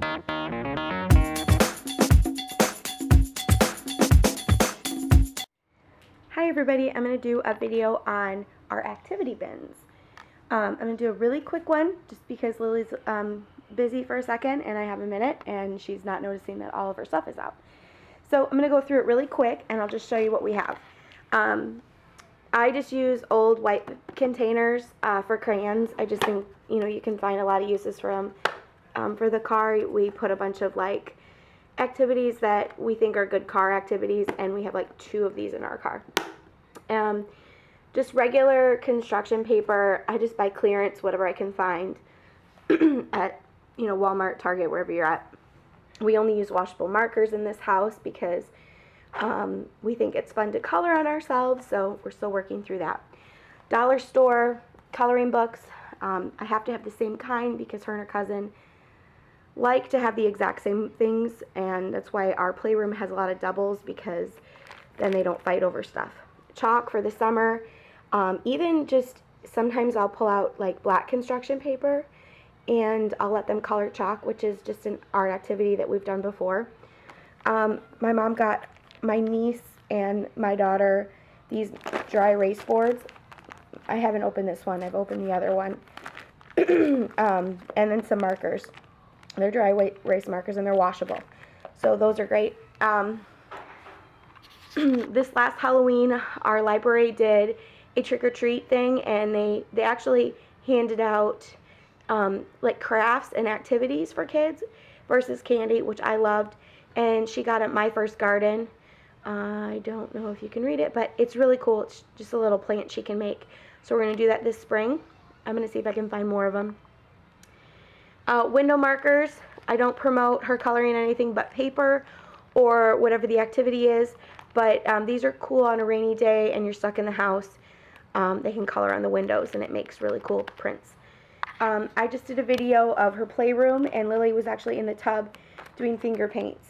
Hi everybody, I'm going to do a video on our activity bins. I'm going to do a really quick one just because Lily's busy for a second and I have a minute and she's not noticing that all of her stuff is out. So I'm going to go through it really quick and I'll just show you what we have. I just use old white containers for crayons. I just think, you can find a lot of uses for them. For the car, we put a bunch of like activities that we think are good car activities, and we have like 2 of these in our car. Just regular construction paper. I just buy clearance, whatever I can find at Walmart, Target, wherever you're at. We only use washable markers in this house because we think it's fun to color on ourselves, so we're still working through that. Dollar store coloring books. I have to have the same kind because her and her cousin like to have the exact same things, and that's why our playroom has a lot of doubles, because then they don't fight over stuff. Chalk for the summer. Even just sometimes I'll pull out like black construction paper and I'll let them color chalk, which is just an art activity that we've done before. My mom got my niece and my daughter these dry erase boards. I haven't opened this one, I've opened the other one. And then some markers. They're dry erase markers and they're washable. So those are great. This last Halloween, our library did a trick-or-treat thing, and they actually handed out like crafts and activities for kids versus candy, which I loved. And she got it My First Garden. I don't know if you can read it, but it's really cool. It's just a little plant she can make. So we're going to do that this spring. I'm going to see if I can find more of them. Window markers. I don't promote her coloring anything but paper or whatever the activity is, but these are cool on a rainy day and you're stuck in the house. They can color on the windows and it makes really cool prints. I just did a video of her playroom, and Lily was actually in the tub doing finger paints.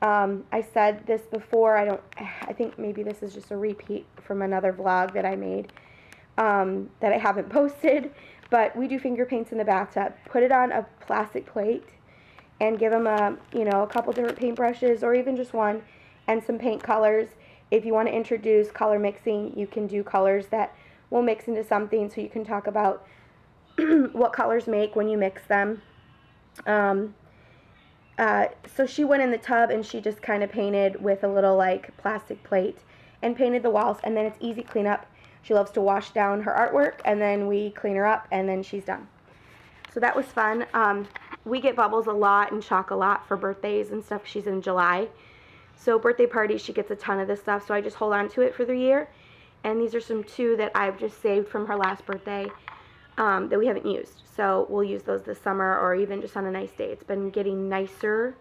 I said this before, I think maybe this is just a repeat from another vlog that I made that I haven't posted, but we do finger paints in the bathtub. Put it on a plastic plate and give them a couple different paintbrushes, or even just one, and some paint colors. If you want to introduce color mixing, you can do colors that will mix into something, so you can talk about what colors make when you mix them. So she went in the tub and she just kind of painted with a little like plastic plate and painted the walls, and then it's easy cleanup. She loves to wash down her artwork, and then we clean her up, and then she's done. So that was fun. We get bubbles a lot and chalk a lot for birthdays and stuff. She's in July. So birthday parties, she gets a ton of this stuff, so I just hold on to it for the year. And these are some 2 that I've just saved from her last birthday that we haven't used. So we'll use those this summer, or even just on a nice day. It's been getting nicer,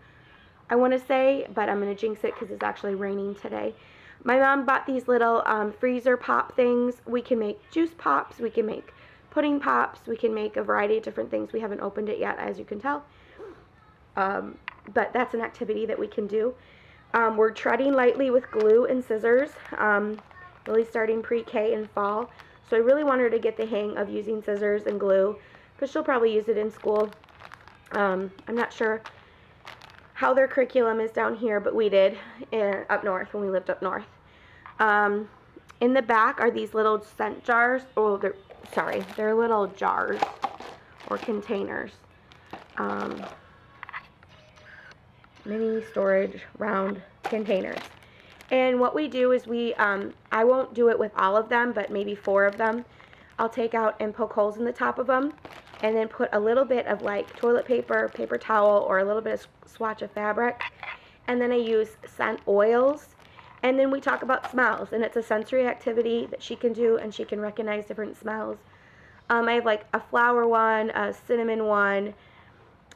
I want to say, but I'm going to jinx it because it's actually raining today. My mom bought these little freezer pop things. We can make juice pops, we can make pudding pops, we can make a variety of different things. We haven't opened it yet, as you can tell. But that's an activity that we can do. We're treading lightly with glue and scissors. Really starting pre-K in fall. So I really want her to get the hang of using scissors and glue, because she'll probably use it in school. I'm not sure how their curriculum is down here, but we did up north when we lived up north. In the back are these little scent jars. Oh, they're little jars or containers. Mini storage round containers. And what we do is I won't do it with all of them, but maybe 4 of them. I'll take out and poke holes in the top of them, and then put a little bit of like toilet paper, paper towel, or a little bit of swatch of fabric. And then I use scent oils. And then we talk about smells, and it's a sensory activity that she can do, and she can recognize different smells. I have like a flower one, a cinnamon one.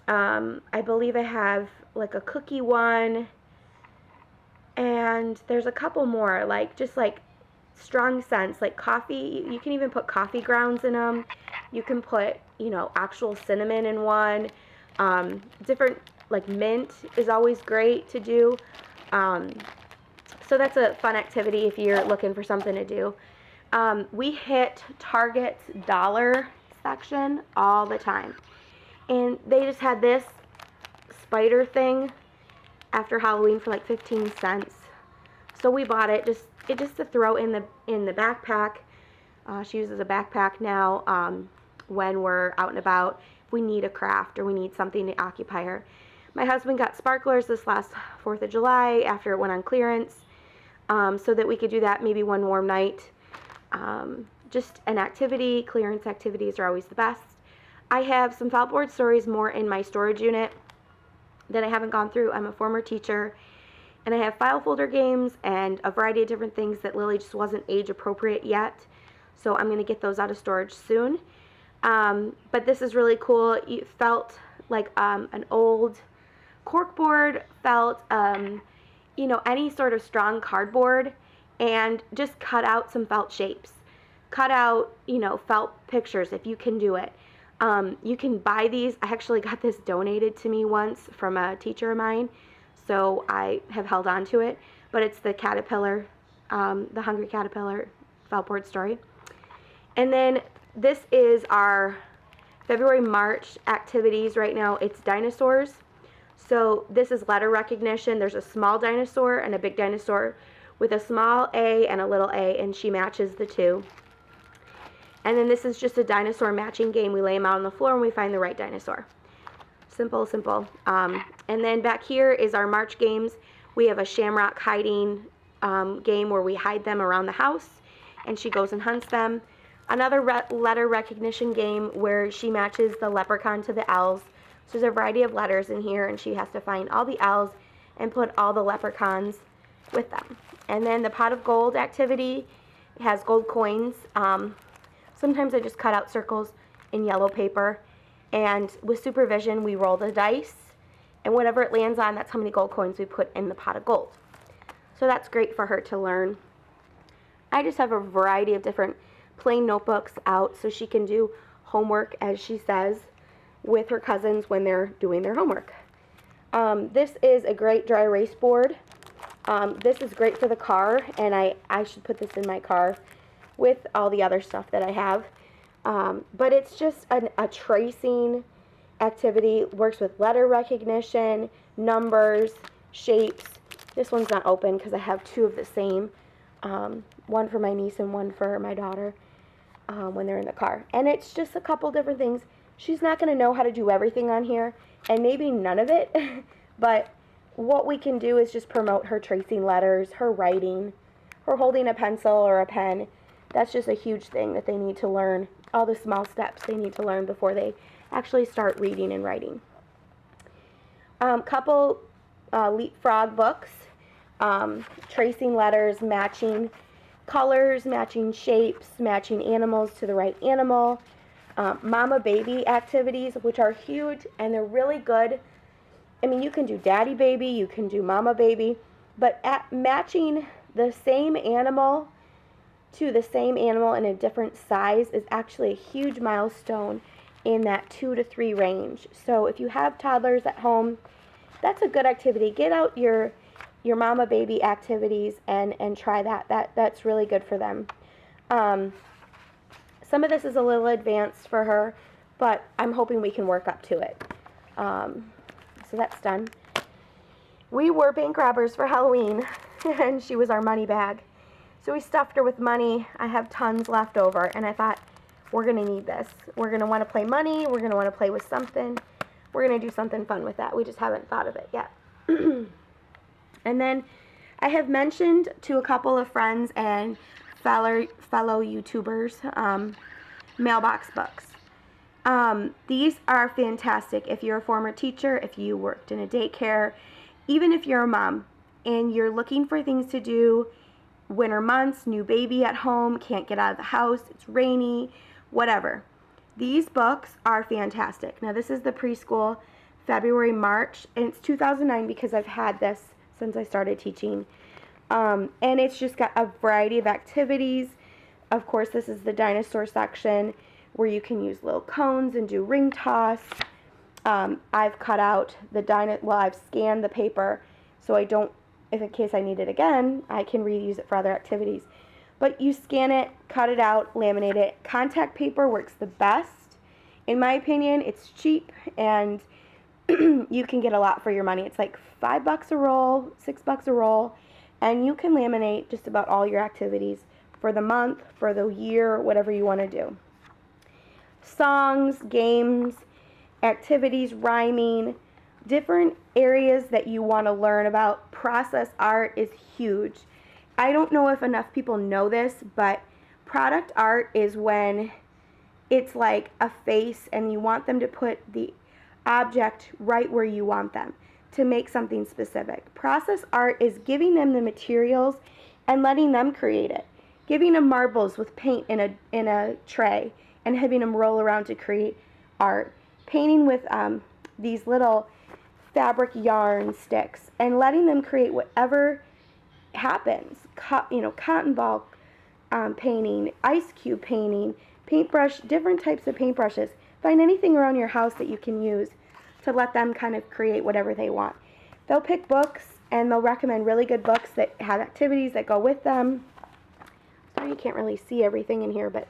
I believe I have like a cookie one. And there's a couple more, like just like strong scents, like coffee. You can even put coffee grounds in them. You can put, actual cinnamon in one. Different, like mint is always great to do. So that's a fun activity if you're looking for something to do. We hit Target's dollar section all the time. And they just had this spider thing after Halloween for like 15 cents. So we bought it just to throw in the backpack. She uses a backpack now when we're out and about. If we need a craft or we need something to occupy her. My husband got sparklers this last 4th of July after it went on clearance, so that we could do that maybe one warm night. Just an activity. Clearance activities are always the best. I have some felt board stories more in my storage unit that I haven't gone through. I'm a former teacher, and I have file folder games and a variety of different things that Lily just wasn't age appropriate yet. So I'm going to get those out of storage soon. But this is really cool. It felt like an old corkboard, felt, any sort of strong cardboard, and just cut out some felt shapes. Cut out, felt pictures if you can do it. You can buy these. I actually got this donated to me once from a teacher of mine, so I have held on to it. But it's the caterpillar, the Hungry Caterpillar felt board story. And then this is our February-March activities right now. It's dinosaurs. So this is letter recognition. There's a small dinosaur and a big dinosaur with a small A and a little a, and she matches the two. And then this is just a dinosaur matching game. We lay them out on the floor and we find the right dinosaur. Simple, simple. And then back here is our March games. We have a shamrock hiding game where we hide them around the house, and she goes and hunts them. Another letter recognition game where she matches the leprechaun to the L's. So there's a variety of letters in here, and she has to find all the L's and put all the leprechauns with them. And then the pot of gold activity has gold coins. Sometimes I just cut out circles in yellow paper, and with supervision we roll the dice, and whatever it lands on, that's how many gold coins we put in the pot of gold. So that's great for her to learn. I just have a variety of different plain notebooks out so she can do homework, as she says, with her cousins when they're doing their homework. This is a great dry erase board. This is great for the car, and I should put this in my car with all the other stuff that I have. But it's just a tracing activity. Works with letter recognition, numbers, shapes. This one's not open because I have two of the same. One for my niece and one for my daughter when they're in the car. And it's just a couple different things. She's not going to know how to do everything on here, and maybe none of it. But what we can do is just promote her tracing letters, her writing, her holding a pencil or a pen. That's just a huge thing that they need to learn. All the small steps they need to learn before they actually start reading and writing. Couple leapfrog books, tracing letters, matching colors, matching shapes, matching animals to the right animal. Mama baby activities, which are huge and they're really good. I mean, you can do daddy baby, you can do mama baby, but matching the same animal to the same animal in a different size is actually a huge milestone in that 2 to 3 range. So if you have toddlers at home, that's a good activity. Get out your mama baby activities and try that. That's really good for them. Some of this is a little advanced for her, but I'm hoping we can work up to it. So that's done. We were bank robbers for Halloween, and she was our money bag. So we stuffed her with money. I have tons left over, and I thought, we're going to need this. We're going to want to play money. We're going to want to play with something. We're going to do something fun with that. We just haven't thought of it yet. And then I have mentioned to a couple of friends and fellow YouTubers mailbox books. These are fantastic if you're a former teacher, if you worked in a daycare, even if you're a mom and you're looking for things to do, winter months, new baby at home, can't get out of the house, it's rainy, whatever. These books are fantastic. Now this is the preschool February, March, and it's 2009 because I've had this since I started teaching. And it's just got a variety of activities. Of course, this is the dinosaur section where you can use little cones and do ring toss. I've cut out the I've scanned the paper so I don't, if in case I need it again, I can reuse it for other activities. But you scan it, cut it out, laminate it. Contact paper works the best. In my opinion, it's cheap and you can get a lot for your money. It's like $5 a roll, $6 a roll, and you can laminate just about all your activities for the month, for the year, whatever you want to do. Songs, games, activities, rhyming, different areas that you want to learn about. Process art is huge. I don't know if enough people know this, but product art is when it's like a face and you want them to put the object right where you want them to make something specific. Process art is giving them the materials and letting them create it. Giving them marbles with paint in a tray and having them roll around to create art. Painting with these little fabric yarn sticks and letting them create whatever happens. Cotton ball painting, ice cube painting, paintbrush, different types of paintbrushes. Find anything around your house that you can use to let them kind of create whatever they want. They'll pick books and they'll recommend really good books that have activities that go with them. Sorry you can't really see everything in here, but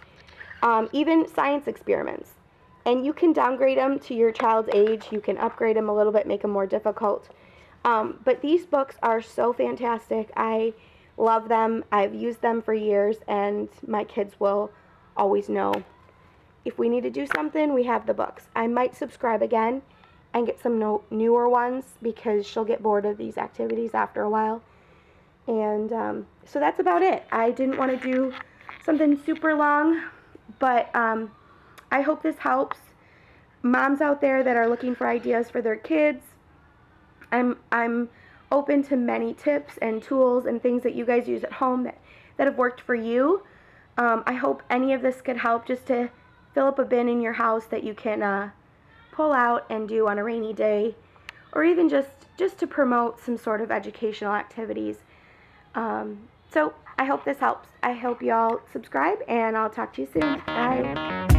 even science experiments. And you can downgrade them to your child's age. You can upgrade them a little bit, make them more difficult. But these books are so fantastic. I love them. I've used them for years, and my kids will always know. If we need to do something, we have the books. I might subscribe again and get some newer ones because she'll get bored of these activities after a while. And so that's about it. I didn't want to do something super long, but I hope this helps. Moms out there that are looking for ideas for their kids, I'm open to many tips and tools and things that you guys use at home that have worked for you. I hope any of this could help just to fill up a bin in your house that you can pull out and do on a rainy day, or even just to promote some sort of educational activities. So I hope this helps. I hope y'all subscribe, and I'll talk to you soon. Bye.